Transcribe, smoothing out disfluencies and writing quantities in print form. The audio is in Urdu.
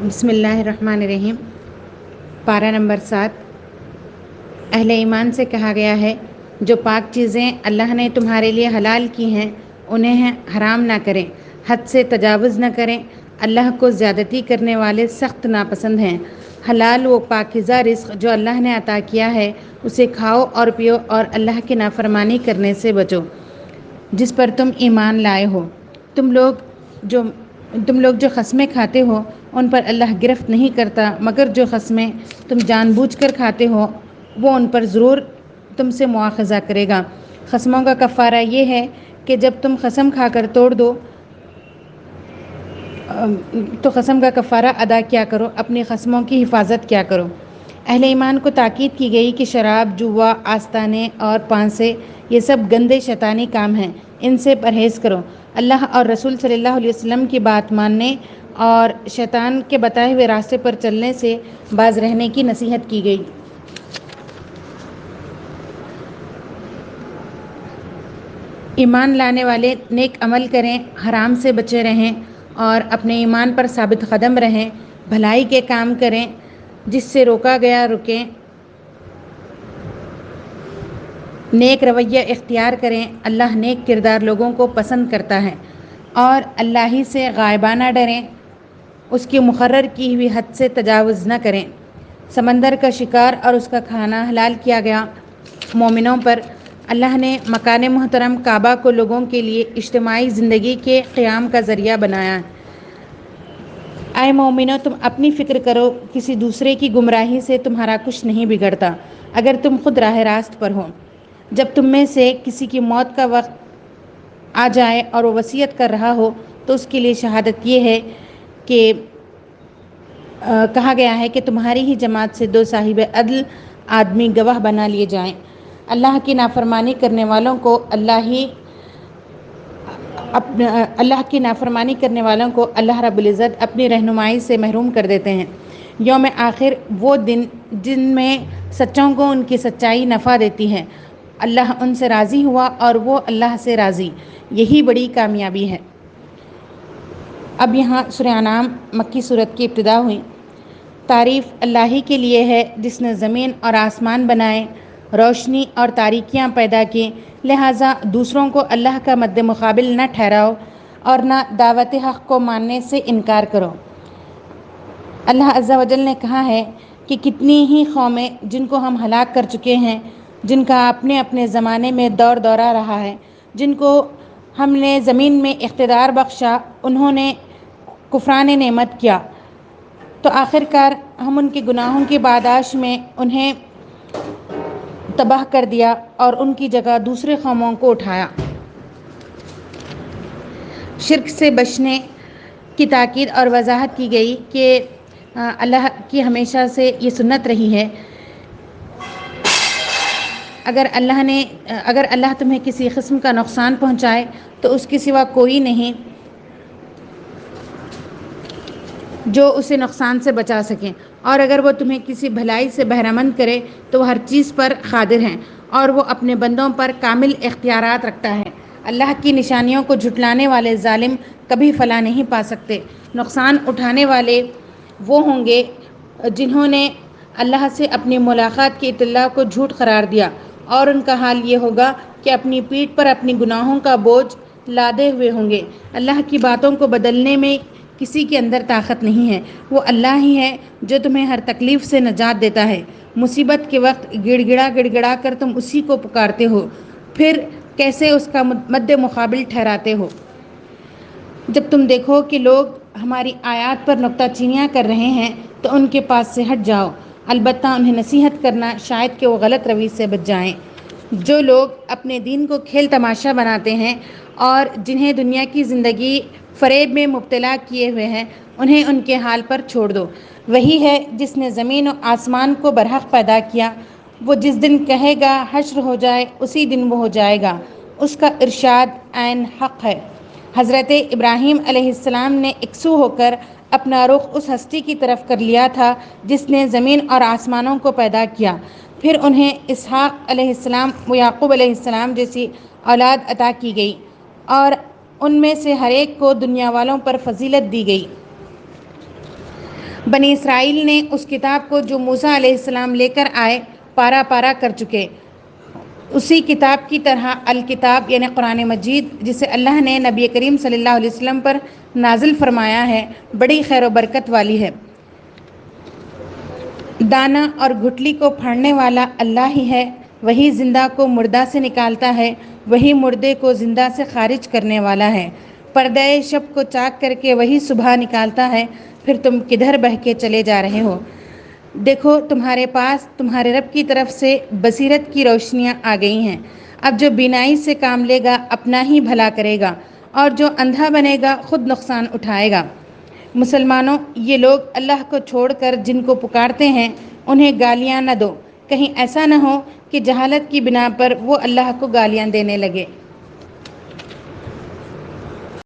بسم اللہ الرحمن الرحیم۔ پارہ نمبر 7۔ اہل ایمان سے کہا گیا ہے جو پاک چیزیں اللہ نے تمہارے لیے حلال کی ہیں انہیں حرام نہ کریں، حد سے تجاوز نہ کریں، اللہ کو زیادتی کرنے والے سخت ناپسند ہیں۔ حلال و پاکیزہ رزق جو اللہ نے عطا کیا ہے اسے کھاؤ اور پیو اور اللہ کی نافرمانی کرنے سے بچو جس پر تم ایمان لائے ہو۔ تم لوگ جو قسمیں کھاتے ہو ان پر اللہ گرفت نہیں کرتا، مگر جو قسمیں تم جان بوجھ کر کھاتے ہو وہ ان پر ضرور تم سے مواخذہ کرے گا۔ قسموں کا کفارہ یہ ہے کہ جب تم قسم کھا کر توڑ دو تو قسم کا کفارہ ادا کیا کرو، اپنی قسموں کی حفاظت کیا کرو۔ اہل ایمان کو تاکید کی گئی کہ شراب، جوا، آستانے اور پانسے یہ سب گندے شیطانی کام ہیں، ان سے پرہیز کرو۔ اللہ اور رسول صلی اللہ علیہ وسلم کی بات ماننے اور شیطان کے بتائے ہوئے راستے پر چلنے سے باز رہنے کی نصیحت کی گئی۔ ایمان لانے والے نیک عمل کریں، حرام سے بچے رہیں اور اپنے ایمان پر ثابت قدم رہیں، بھلائی کے کام کریں، جس سے روکا گیا رکیں، نیک رویہ اختیار کریں۔ اللہ نیک کردار لوگوں کو پسند کرتا ہے، اور اللہ ہی سے غائبانہ ڈریں، اس کی مقرر کی ہوئی حد سے تجاوز نہ کریں۔ سمندر کا شکار اور اس کا کھانا حلال کیا گیا مومنوں پر۔ اللہ نے مکان محترم کعبہ کو لوگوں کے لیے اجتماعی زندگی کے قیام کا ذریعہ بنایا۔ اے مومنو، تم اپنی فکر کرو، کسی دوسرے کی گمراہی سے تمہارا کچھ نہیں بگڑتا اگر تم خود راہ راست پر ہو۔ جب تم میں سے کسی کی موت کا وقت آ جائے اور وہ وصیت کر رہا ہو تو اس کے لیے شہادت یہ ہے کہ کہا گیا ہے کہ تمہاری ہی جماعت سے 2 صاحب عدل آدمی گواہ بنا لیے جائیں۔ اللہ کی نافرمانی کرنے والوں کو اللہ رب العزت اپنی رہنمائی سے محروم کر دیتے ہیں۔ یوم آخر وہ دن جن میں سچوں کو ان کی سچائی نفع دیتی ہے، اللہ ان سے راضی ہوا اور وہ اللہ سے راضی، یہی بڑی کامیابی ہے۔ اب یہاں سورہ انعام مکی صورت کی ابتدا ہوئی۔ تعریف اللہ ہی کے لیے ہے جس نے زمین اور آسمان بنائے، روشنی اور تاریکیاں پیدا کی، لہٰذا دوسروں کو اللہ کا مد مقابل نہ ٹھہراؤ اور نہ دعوت حق کو ماننے سے انکار کرو۔ اللہ عز و جل نے کہا ہے کہ کتنی ہی قومیں جن کو ہم ہلاک کر چکے ہیں، جن کا اپنے اپنے زمانے میں دور دورہ رہا ہے، جن کو ہم نے زمین میں اقتدار بخشا، انہوں نے کفران نعمت کیا، تو آخر کار ہم ان کے گناہوں کی پاداش میں انہیں تباہ کر دیا اور ان کی جگہ دوسرے قوموں کو اٹھایا۔ شرک سے بچنے کی تاکید اور وضاحت کی گئی کہ اللہ کی ہمیشہ سے یہ سنت رہی ہے، اگر اللہ تمہیں کسی قسم کا نقصان پہنچائے تو اس کے سوا کوئی نہیں جو اسے نقصان سے بچا سکیں، اور اگر وہ تمہیں کسی بھلائی سے بہرہ مند کرے تو وہ ہر چیز پر قادر ہیں اور وہ اپنے بندوں پر کامل اختیارات رکھتا ہے۔ اللہ کی نشانیوں کو جھٹلانے والے ظالم کبھی فلاح نہیں پا سکتے۔ نقصان اٹھانے والے وہ ہوں گے جنہوں نے اللہ سے اپنی ملاقات کی اطلاع کو جھوٹ قرار دیا، اور ان کا حال یہ ہوگا کہ اپنی پیٹھ پر اپنی گناہوں کا بوجھ لادے ہوئے ہوں گے۔ اللہ کی باتوں کو بدلنے میں کسی کے اندر طاقت نہیں ہے، وہ اللہ ہی ہے جو تمہیں ہر تکلیف سے نجات دیتا ہے۔ مصیبت کے وقت گڑ گڑا کر تم اسی کو پکارتے ہو، پھر کیسے اس کا مد مقابل ٹھہراتے ہو؟ جب تم دیکھو کہ لوگ ہماری آیات پر نکتہ چینیاں کر رہے ہیں تو ان کے پاس سے ہٹ جاؤ، البتہ انہیں نصیحت کرنا شاید کہ وہ غلط روی سے بچ جائیں۔ جو لوگ اپنے دین کو کھیل تماشا بناتے ہیں اور جنہیں دنیا کی زندگی فریب میں مبتلا کیے ہوئے ہیں، انہیں ان کے حال پر چھوڑ دو۔ وہی ہے جس نے زمین و آسمان کو برحق پیدا کیا، وہ جس دن کہے گا حشر ہو جائے اسی دن وہ ہو جائے گا، اس کا ارشاد عین حق ہے۔ حضرت ابراہیم علیہ السلام نے یکسو ہو کر اپنا رخ اس ہستی کی طرف کر لیا تھا جس نے زمین اور آسمانوں کو پیدا کیا، پھر انہیں اسحاق علیہ السلام و یعقوب علیہ السلام جیسی اولاد عطا کی گئی، اور ان میں سے ہر ایک کو دنیا والوں پر فضیلت دی گئی۔ بنی اسرائیل نے اس کتاب کو جو موسیٰ علیہ السلام لے کر آئے پارا پارا کر چکے. اسی کتاب کی طرح الکتاب یعنی قرآن مجید جسے اللہ نے نبی کریم صلی اللہ علیہ وسلم پر نازل فرمایا ہے بڑی خیر و برکت والی ہے. دانا اور گٹھلی کو پھاڑنے والا اللہ ہی ہے. وہی زندہ کو مردہ سے نکالتا ہے، وہی مردے کو زندہ سے خارج کرنے والا ہے. پردہ شب کو چاک کر کے وہی صبح نکالتا ہے. پھر تم کدھر بہہ کے چلے جا رہے ہو؟ دیکھو تمہارے پاس تمہارے رب کی طرف سے بصیرت کی روشنیاں آ گئی ہیں. اب جو بینائی سے کام لے گا اپنا ہی بھلا کرے گا، اور جو اندھا بنے گا خود نقصان اٹھائے گا. مسلمانوں، یہ لوگ اللہ کو چھوڑ کر جن کو پکارتے ہیں انہیں گالیاں نہ دو، کہیں ایسا نہ ہو کہ جہالت کی بنا پر وہ اللہ کو گالیاں دینے لگے.